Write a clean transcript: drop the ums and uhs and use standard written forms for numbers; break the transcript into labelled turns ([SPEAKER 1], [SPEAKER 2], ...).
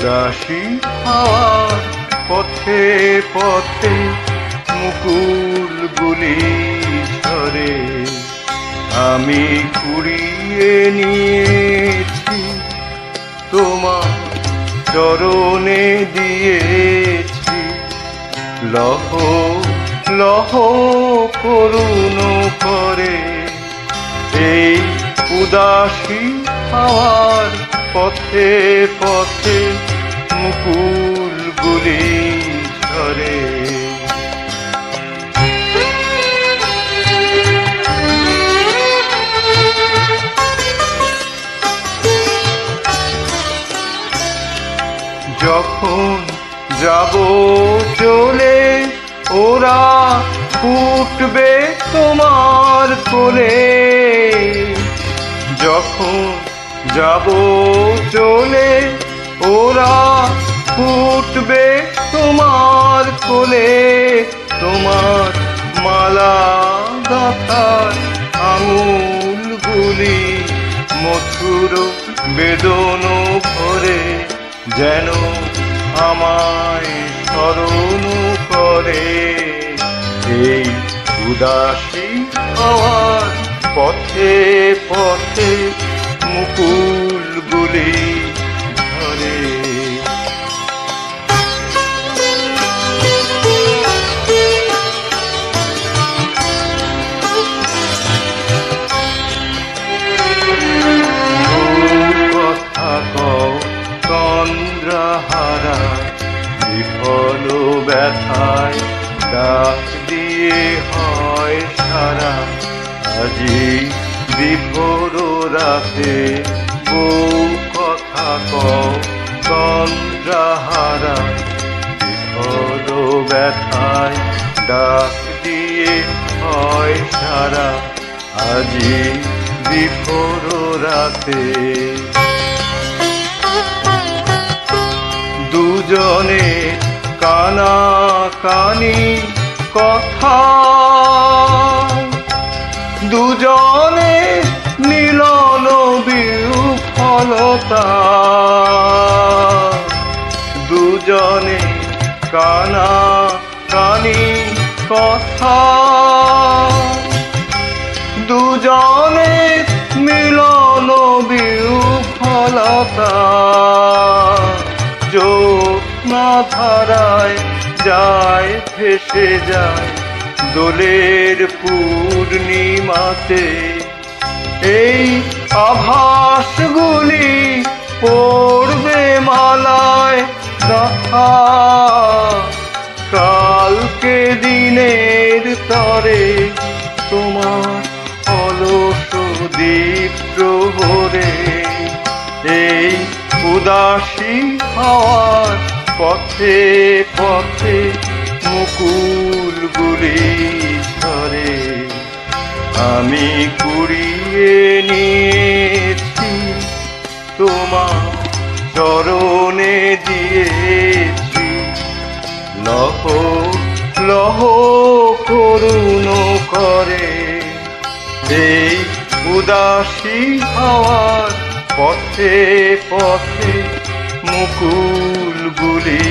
[SPEAKER 1] উদাসী হাওয়ার পথে পথে মুকুলগুলি ঝরে, আমি কুড়িয়ে নিয়েছি তোমার চরণে দিয়েছি। লহ লহ করুণ করে এই উদাসী হাওয়ার পথে পথে মুকুলগুলি ঝরে। যখন যাব চলে ওরা ফুটবে তোমার কোলে, যখন যাব চলে ওরা ফুটবে তোমার কোলে। তোমার মালা গাঁথার আঙুলগুলি মধুর বেদন ভরে যেন আমায় স্মরণ করে। এই উদাসী হাওয়ার পথে পথে মুকুলগুলি ঝরে। কথা কও তন্দ্রাহারা, বিফল ব্যথায় ডাক দিয়ে হয় সারা। আজি বিভোর রাতে বউ কথা কও তন্দ্রাহারা, বিফল ব্যথায় ডাক দিয়ে হয় সারা। আজি বিভোর রাতে দুজনে কানা কানি কথা, দুজনে মিলন বিফলতা। দুজনে কানা কানি কথা, দুজনে মিলন বিফলতা। জ্যোৎস্না ধারায় যায় ভেসে যায় দোলের পূর্ণিমাতে। এই আভাসগুলি পড়বে মালায় গাঁথা, কালকে দিনের তরে তোমার অলস দীপ প্রহরে। এই উদাসী হাওয়ার পথে পথে মুকুলগুলি ঝরে, আমি কুড়িয়ে নিয়েছি তোমার চরণে দিয়েছি। লহ লহ করুণ করে এই উদাসী হাওয়ার পথে পথে মুকুলগুলি